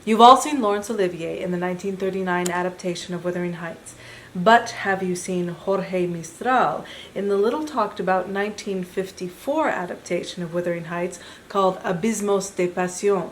You've all seen Laurence Olivier in the 1939 adaptation of Wuthering Heights, but have you seen Jorge Mistral in the little talked about 1954 adaptation of Wuthering Heights called Abismos de Pasión?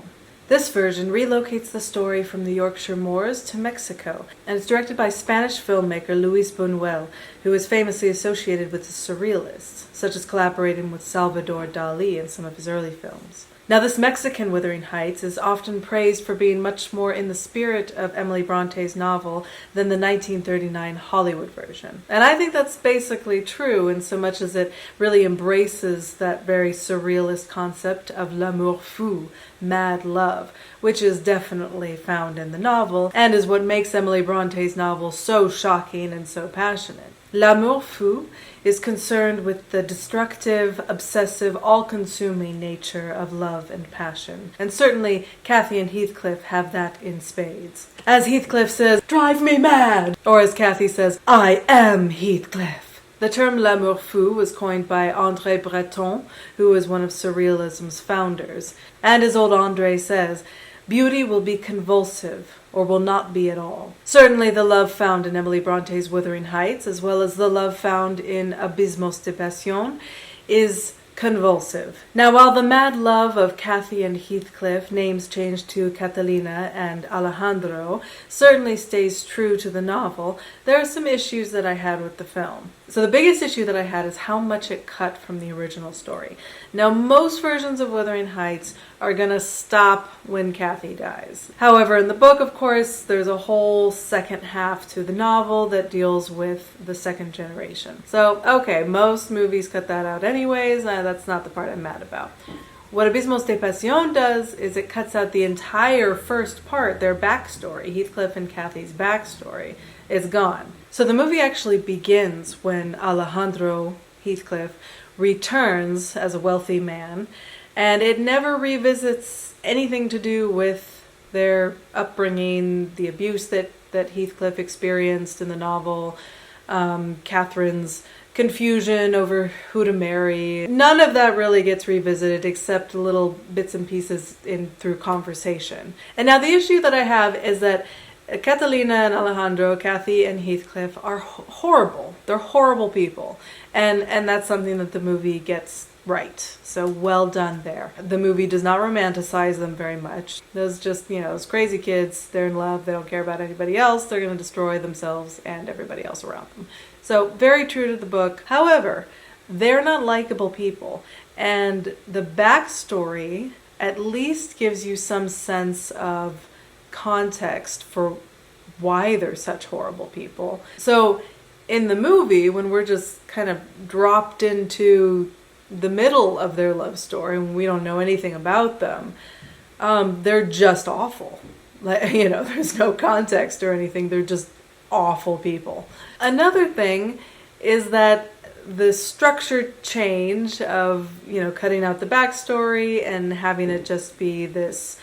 This version relocates the story from the Yorkshire moors to Mexico, and it's directed by Spanish filmmaker Luis Buñuel, who is famously associated with the Surrealists, such as collaborating with Salvador Dali in some of his early films. Now, this Mexican Wuthering Heights is often praised for being much more in the spirit of Emily Brontë's novel than the 1939 Hollywood version. And I think that's basically true in so much as it really embraces that very surrealist concept of l'amour fou, mad love, which is definitely found in the novel and is what makes Emily Brontë's novel so shocking and so passionate. L'amour fou is concerned with the destructive, obsessive, all-consuming nature of love and passion. And certainly, Cathy and Heathcliff have that in spades. As Heathcliff says, "Drive me mad!" Or as Cathy says, "I am Heathcliff." The term l'amour fou was coined by André Breton, who was one of Surrealism's founders. And as old André says, beauty will be convulsive, or will not be at all. Certainly the love found in Emily Brontë's Wuthering Heights, as well as the love found in Abismos de Pasión, is convulsive. Now, while the mad love of Cathy and Heathcliff, names changed to Catalina and Alejandro, certainly stays true to the novel, there are some issues that I had with the film. So the biggest issue that I had is how much it cut from the original story. Now, most versions of Wuthering Heights are going to stop when Cathy dies. However, in the book, of course, there's a whole second half to the novel that deals with the second generation. So, okay, most movies cut that out anyways, that's not the part I'm mad about. What Abismos de Pasión does is it cuts out the entire first part, their backstory, Heathcliff and Cathy's backstory, is gone. So the movie actually begins when Alejandro, Heathcliff, returns as a wealthy man, and it never revisits anything to do with their upbringing, the abuse that Heathcliff experienced in the novel, Catherine's confusion over who to marry. None of that really gets revisited except little bits and pieces through conversation. And now the issue that I have is that Catalina and Alejandro, Cathy and Heathcliff are horrible. They're horrible people. And that's something that the movie gets right. So well done there. The movie does not romanticize them very much. Those just, those crazy kids, they're in love, they don't care about anybody else, they're going to destroy themselves and everybody else around them. So very true to the book. However, they're not likable people. And the backstory at least gives you some sense of context for why they're such horrible people. So in the movie, when we're just kind of dropped into the middle of their love story and we don't know anything about them, they're just awful. There's no context or anything. They're just awful people. Another thing is that the structure change of, cutting out the backstory and having it just be this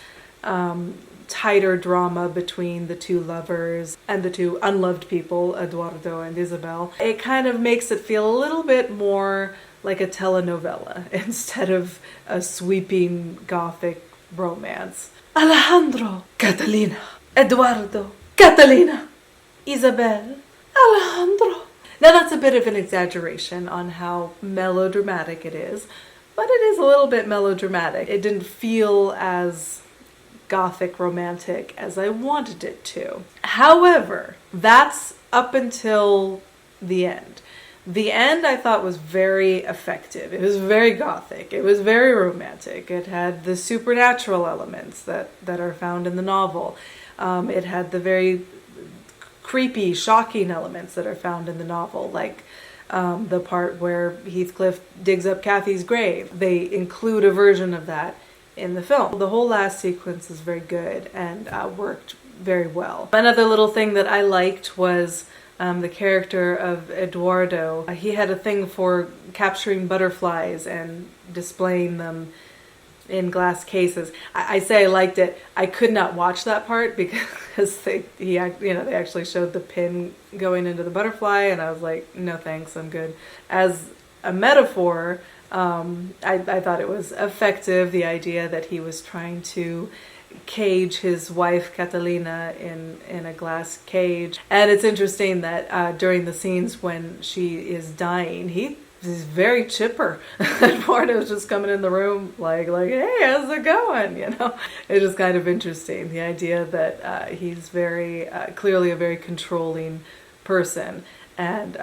tighter drama between the two lovers and the two unloved people, Eduardo and Isabel. It kind of makes it feel a little bit more like a telenovela instead of a sweeping gothic romance. Alejandro, Catalina, Eduardo, Catalina, Isabel, Alejandro. Now that's a bit of an exaggeration on how melodramatic it is, but it is a little bit melodramatic. It didn't feel as gothic romantic as I wanted it to. However, that's up until the end. The end I thought was very effective. It was very gothic. It was very romantic. It had the supernatural elements that are found in the novel. It had the very creepy, shocking elements that are found in the novel, like the part where Heathcliff digs up Cathy's grave. They include a version of that in the film. The whole last sequence is very good and worked very well. Another little thing that I liked was the character of Eduardo. He had a thing for capturing butterflies and displaying them in glass cases. I say I liked it. I could not watch that part because they actually showed the pin going into the butterfly, and I was like, no thanks, I'm good. As a metaphor, I thought it was effective, the idea that he was trying to cage his wife Catalina in a glass cage. And it's interesting that during the scenes when she is dying, he's very chipper. And Eduardo's just coming in the room like, hey, how's it going? You know, it's just kind of interesting. The idea that he's very clearly a very controlling person. And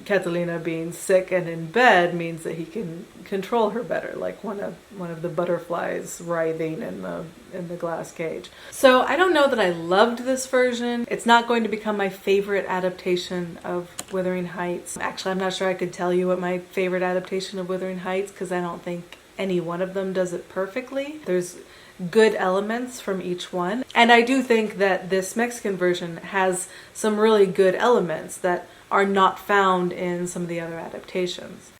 Catalina being sick and in bed means that he can control her better, like one of the butterflies writhing in the glass cage. So I don't know that I loved this version. It's not going to become my favorite adaptation of Wuthering Heights. Actually, I'm not sure I could tell you what my favorite adaptation of Wuthering Heights, because I don't think any one of them does it perfectly. There's good elements from each one. And I do think that this Mexican version has some really good elements that are not found in some of the other adaptations.